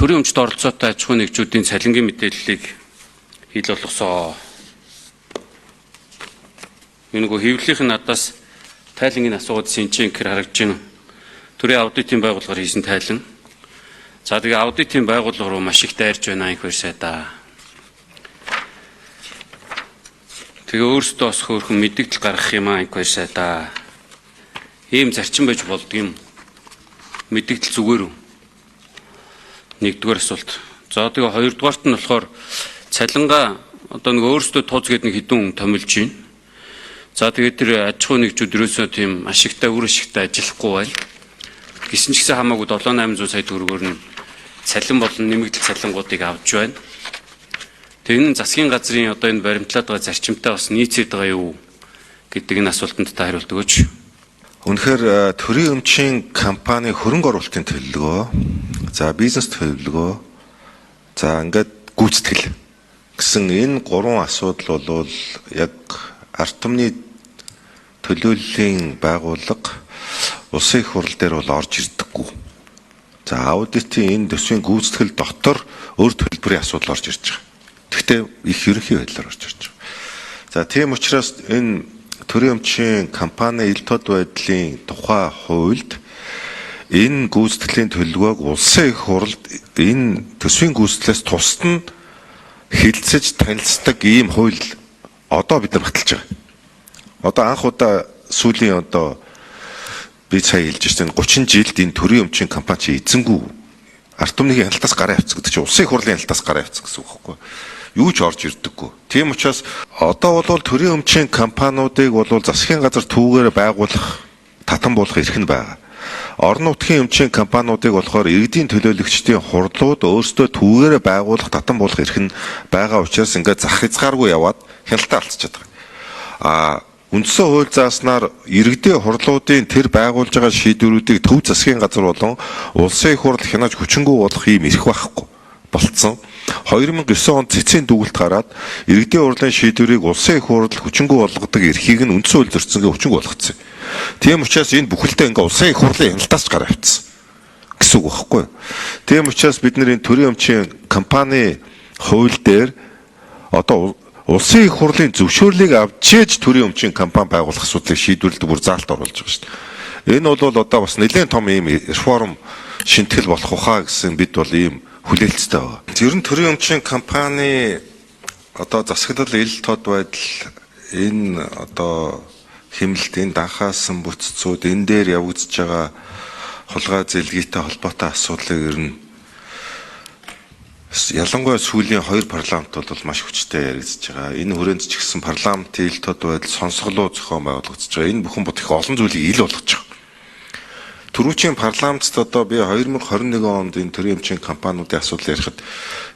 төрийн өмчт оролцоотой аж ахуйн нэгжүүдийн цалингийн мэдээллийг хил болгосоо. Энэ нөгөө хэвлэлийнх нь надаас тайлангийн асуугаад синчэн гэхээр харагдаж байна. Төрийн аудитын байгууллагаар хийсэн тайлан. За тэгээ аудитын байгууллага руу маш их дайрж байна анх баярсаа да. Тэгээ өөрсдөө бас хөөрхөн мэдээлэл гаргах юм анх баярсаа да. Ийм зарчим байж болдго юм. Мэдээлэл зүгээр үү? Нэгдүгээр асуулт. За тэгээ хоёрдугаарт нь болохоор цалингаа одоо нэг өөрсдөө тууз гэдэг нэг хэдэн хүн томилж байна. За тэгээд тэр аж ахуйн нэгжүүд ерөөсөө тийм ашигтай үр ашигтай ажиллахгүй байна. Гисэн ч гэсэн хамаагүй 7-800 сая төгрөгөөр нь цалин болон нэмэгдэл цалингуудыг авч байна. Тэр энэ засгийн газрын одоо энэ баримтлаад байгаа зарчимтай бас нийцээд байгаа юу гэдэг энэ асуултанд та хариулт өгөөч. Үнэхээр төрийн өмчийн компани хөрөнгө оруулалтын төлөвлөгөө, за бизнес төлөвлөгөө, за ингээд гүйцэтгэл гэсэн энэ гурван асуудал бол яг ард түмний төлөөллийн байгууллага улсын их хурал дээр бол орж ирдэггүй. За аудитын энэ төсвийн гүйцэтгэл дотор өөр төлбөрийн асуудал орж ирж байгаа. Гэхдээ их ерөнхий байдлаар орж ирж байгаа. За тийм учраас энэ төрийн өмчийн компани ил тод байдлын тухай хуульд энэ гүйцэтгэлийн төлөвлөгөөг улсын их хуралд энэ төсвийн гүйцэтгэлээс тусад нь хилцэж танилцдаг ийм хууль одоо бид нар баталж байгаа. Одоо анх удаа сүүлийн одоо би сая хэлж байна 30 жилд энэ төрийн өмчийн компани чи эзэнгүй ард түмний хяналтаас гараа авцсан гэдэг чинь улсын их хурлын хяналтаас гараа авцсан гэсэн үг байхгүй юу ч орж ирдэггүй. Тийм учраас одоо бол төрийн өмчийн компаниудыг бол засгийн газар түүгээр байгуулах татан буулгах эрх нь байгаа. Орон нутгийн өмчийн компаниудыг болохоор иргэдийн төлөөлөгчдийн хурлууд өөрсдөө түүгээр байгуулах татан буулгах эрх нь байгаа учраас ингээд зах хязгааргүй яваад хяналтаа алдчихад байгаа. Үндсэн хууль зааснаар иргэдийн хурлуудын тэр байгуулж байгаа шийдвэрүүдийг төв засгийн газар болон улсын их хурл хянаж хүчингү болох ийм эрх байхгүй болцсон. 2009 онд цэцгийн дүгэлт гараад иргэдийн хурлын шийдвэрийг улсын их хурл хүчингү болгодог эрхийг нь үндсэн хууль зөрчсөнгээ хүчингү болгоцсон. Тийм учраас энэ бүхэлдээ ингээ улсын их хурлын хяналтаас гараа авчихсан гэсэн үг байхгүй юу? Тийм учраас бид нэр энэ төрийн өмчийн компани хууль дээр одоо улсын их хурлын зөвшөөрлийг авчиж төрийн өмчийн компани байгуулах асуудлыг шийдвэрлэдэг бүр заалт оруулж байгаа шүү дээ. Энэ бол одоо бас нэлээд том ийм реформ шинтгэл болох ухаа гэсэн бид бол ийм хүлээлттэй байгаа. Ер нь төрийн өмчийн компани одоо засаглал ил тод байдал энэ одоо хэмнэлт энэ данхаасан бүтцүүд энэ дээр явагдаж байгаа хулгай зэлгийтэй холбоотой асуудлыг ер нь ялангуяа сүүлийн 2 парламент бол маш хүчтэй яригдж байгаа. Энэ хүрээнд ч гэсэн парламентын ил тод байдал сонсголоо зохион байгуулагдаж байгаа. Энэ бүхэн бот их олон зүйлийг ил болгож байгаа. Түрүүчийн парламентт одоо би 2021 онд энэ төрийн өмчийн компаниудын асуудал ярихад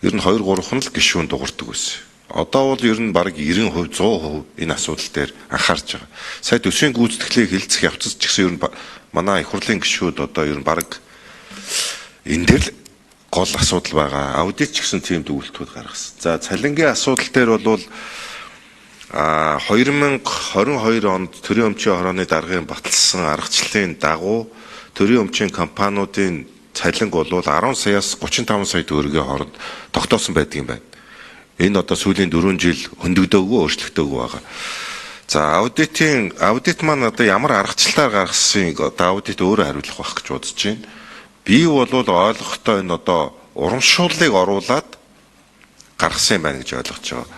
ер нь 2-3 л гишүүн дуурдаг байсан. Одоо бол ер нь бараг 90%, 100% энэ асуудал дээр анхаарч байгаа. Сая төсвийн гүйцэтгэлийг хилцэх явцад ч гэсэн ер нь манай их хурлын гишүүд одоо ер нь бараг энэ дээр л гол асуудал байгаа. Аудит ч гэсэн тийм дүгэлтүүд гаргасан. За цалингийн асуудал дээр бол 2022 онд төрийн өмчийн хорооны даргын баталсан аргачлалын дагуу төрийн өмчийн компаниудын цалинг бол 10 саяас 35 сая төгрөгийн хооронд тогтоосон байдаг юм байна. Энэ одоо сүүлийн 4 жил хөндөгдөөгүй өөрчлөгдөөгүй байгаа. За аудит маань одоо ямар аргачлалаар гаргасан одоо аудит өөрөө хариулах байх гэж бодож байна. Би бол ойлгохтой энэ одоо урамшууллыг оруулаад гаргасан юм байна гэж ойлгож байгаа.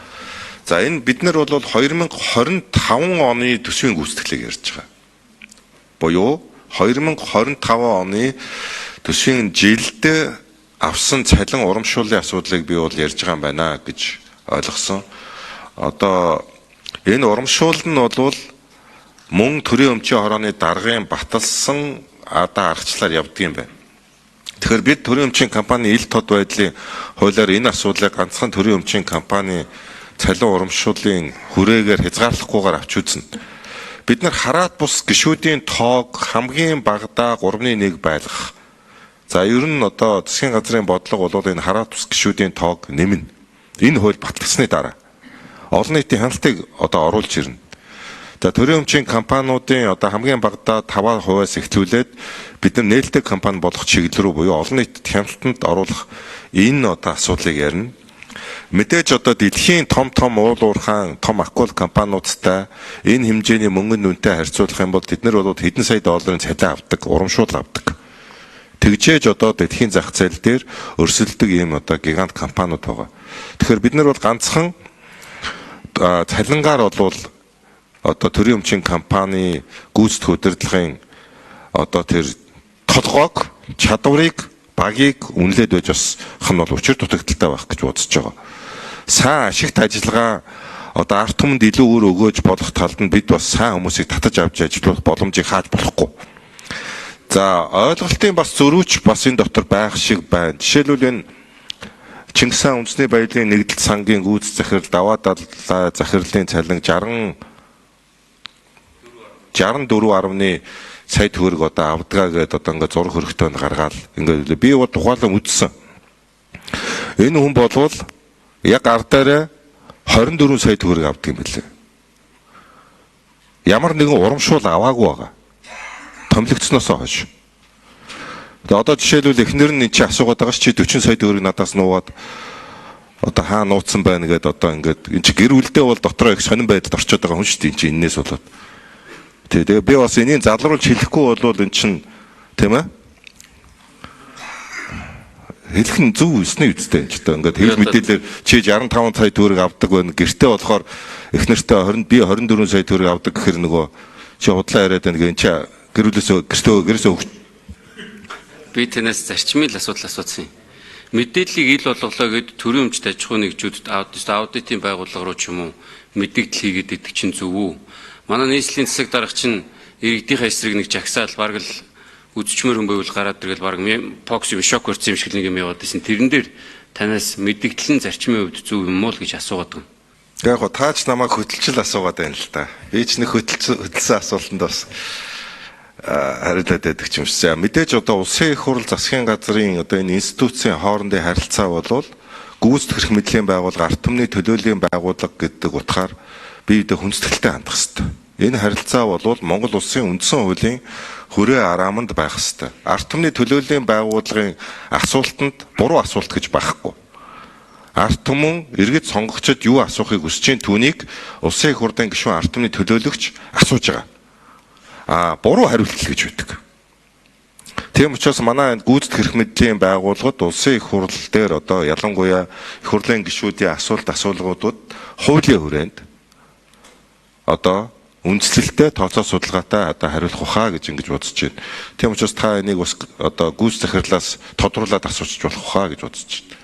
За энэ бид нар бол 2025 оны төсвийн гүйцэтгэлийг ярьж байгаа. Буюу 2025 оны төсвийн жилд авсан цалин урамшууллын асуудлыг би бол ярьж байгаа юм байна гэж ойлгосон. Одоо энэ урамшуул нь бол мөн төрийн өмчийн хорооны даргын баталсан одоо аргачлалаар явдаг юм байна. Тэгэхээр бид төрийн өмчийн компани ил тод байдлын хуулиар энэ асуудлыг ганцхан төрийн өмчийн компани цалин урамшууллын хүрээгээр хязгаарлахгүйгээр авч үзнэ. Бид нар хараад бус гишүүдийн тоог хамгийн багадаа 3-1 байлгах. За ер нь одоо засгийн газрын бодлого бол энэ хараад бус гишүүдийн тоог нэмнэ. Энэ хууль баталсны дараа олон нийтийн хяналтыг одоо оруулж ирнэ. За төрийн өмчийн компаниудын одоо хамгийн багадаа 5%-аас эхлүүлээд бид нар нээлттэй компани болох чиглэл рүү буюу олон нийтэд хяналтанд оруулах энэ одоо асуудлыг ярина. Мэдээж одоо дэлхийн том уул уурхаан том акул компаниудтай энэ хэмжээний мөнгөнд үнэтэй харьцуулах юм бол тэд нар бол хэдэн сая долларын цалин авдаг, урамшуул авдаг. Тэгжээж одоо дэлхийн зах зээл дээр өрсөлдөг ийм одоо гигант компаниуд байгаа. Тэгэхээр бид нар бол ганцхан цалингаар бол одоо төрийн өмчийн компани гүйцэтгэх удирдлагын одоо тэр толгойг, чадварыг, багийг үнэлээд байж бас хэн бол учир дутагдaltaй байх гэж бодож байгаа. Сайн ашигт ажиллагаа одоо ард түмэнд илүү өөр өгөөж болох талд нь бид бас сайн хүмүүсийг татаж авч ажиллах боломжийг хааж болохгүй. За ойлголтын бас зөрүүч бас энэ дотор байх шиг байна. Жишээлбэл энэ Чингис хаан үндэсний баялаг нэгдэлт сангийн гүйц захирал даваа даллаа захирлын цалин 64.1 сая төгрөг одоо авдгаа гэдээ одоо ингээд зураг хөрөгтөнд гаргаад ингээд би бол тухайлан үзсэн. Энэ хүн болвол яг ардаараа 24 сая төгрөг авдаг юм билээ. Ямар нэгэн урамшуул аваагүй байгаа. Томилогдсноос хойш. Тэгээ одоо жишээлбэл эхнэр нь чи асуугаад байгаа чи 40 сая төгрөг надаас нуугаад одоо хаа нууцсан байна гэдээ одоо ингээд энэ чи гэр бүлдээ бол дотроо их сонирн байдалд орчод байгаа хүн шүү дээ. Чи энээс болоод. Тэгээ би бас энийг залруулж хэлэхгүй бол эн чин тийм ээ хэлэх нь зөв үснэ үстэй ч одоо ингээд хэл мэдээлэлээр чи 65 сая төгрөг авдаг байна гэртээ болохоор эхнэртээ би 24 сая төгрөг авдаг гэхэр нөгөө чи худлаа яриад байна гэн чи гэрээсөө би танаас зарчмын асуудал асуусан юм. Мэдээллийг ил болголоо гэд төрийн өмчт аж ахуйн нэгжүүдэд аудитын байгууллага руу ч юм уу мэдээлэл хийгээд идэх чинь зөв үү? Манай нийслэлийн засаг дарга чинь иргэдийнхээ эсрэг нэг жагсаал бараг л үдчмөр хүн байвал гараад ирэл бараг покс юм шок өрцөн юм шиг нэг юм яваад байсан. Тэрэн дээр танаас мэдээлэл нь зарчмын хувьд зөв юм уу л гэж асуугаад байна. Яг гоо таач намайг хөдөлчил асуугаад байна л да. Би ч нэг хөдөлсөн асуултанд бас хариулаад байдаг юм шиг. Мэдээж одоо улсын их хурл засгийн газрын одоо энэ институцийн хоорондын харилцаа болвол гүйцэтгэх мэдлийн байгууллага, ард түмний төлөөллийн байгууллага гэдэг утгаар биедээ хүндэтгэлтэй хандах хэрэгтэй. Энэ харилцаа болвол Монгол улсын үндсэн хуулийн хүрээ арааманд байх хэрэгтэй. Ард түмний төлөөллийн байгууллагын асуултанд буруу асуулт гэж байхгүй. Ард түмэн иргэд сонгогчид юу асуухыг хүсэж чинь түүнийг улсын их хурлын гишүүн ард түмний төлөөлөгч асууж байгаа. Буруу хариулт гэж үүдэг. Тийм учраас манай гүйцэтгэх мэдлийн байгууллагад улсын их хурл дээр одоо ялангуяа их хурлын гишүүдийн асуулгуудад хуулийн хүрээнд одоо үндэслэлтэй тооцоо судалгаатай одоо хариулах ухаа гэж ингэж бодож байна. Тийм учраас та энийг бас одоо гүйц захирлаас тодруулаад асууж болох ухаа гэж бодож байна.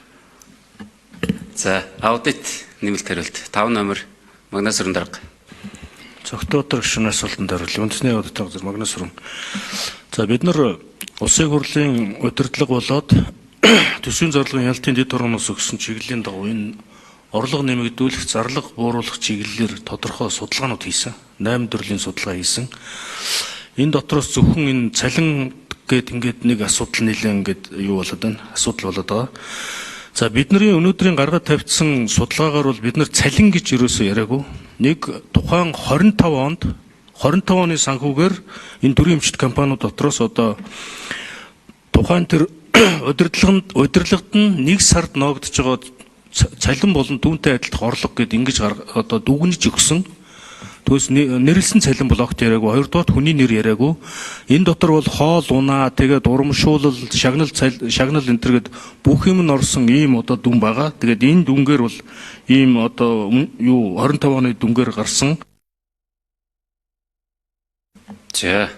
За, аудит нэмэлт хариулт 5 номер Магнас Сүрэн дарга. Цогтөөр гишүүн асуултанд хариулъя. Үндэсний аудитын газар Магнас Сүрэн. За бид нар улсын хурлын удирдлага болоод төсвийн зорилгын ялтын дэд хурмаас өгсөн чиглэлийн дагуу энэ орлого нэмэгдүүлэх, зарлага бууруулах чиглэлээр тодорхой судалгаанууд хийсэн. 8 төрлийн судалгаа хийсэн. Энэ дотроос зөвхөн энэ цалин гээд ингээд нэг асуудал нэлээд ингээд юу болоод байна? Асуудал болоод байгаа. За бидний өнөөдрийн гаргаад тавьсан судалгаагаар бол бид нар цалин гэж ерөөсөө яриаггүй. Нэг тухайн 25 онд 25 оны санхүүгээр энэ төрийн эмчит компаниуд дотроос одоо тухайн тэр удирдлагад нь 1 сард ноогдож байгаа цалин болон түүнтэй адилдах орлого гэд ингэж одоо дүгнэж өгсөн. Түүс нэрлсэн цалин блокт яриаггүй, хоёрдугаар хүний нэр яриаггүй. Энэ дотор бол хоол унаа, тэгээд урамшуулал, шагнал энэ төргээд бүх юм нь орсон ийм одоо дүн байгаа. Тэгээд энэ дүнгээр бол ийм одоо 25 оны дүнгээр гарсан. За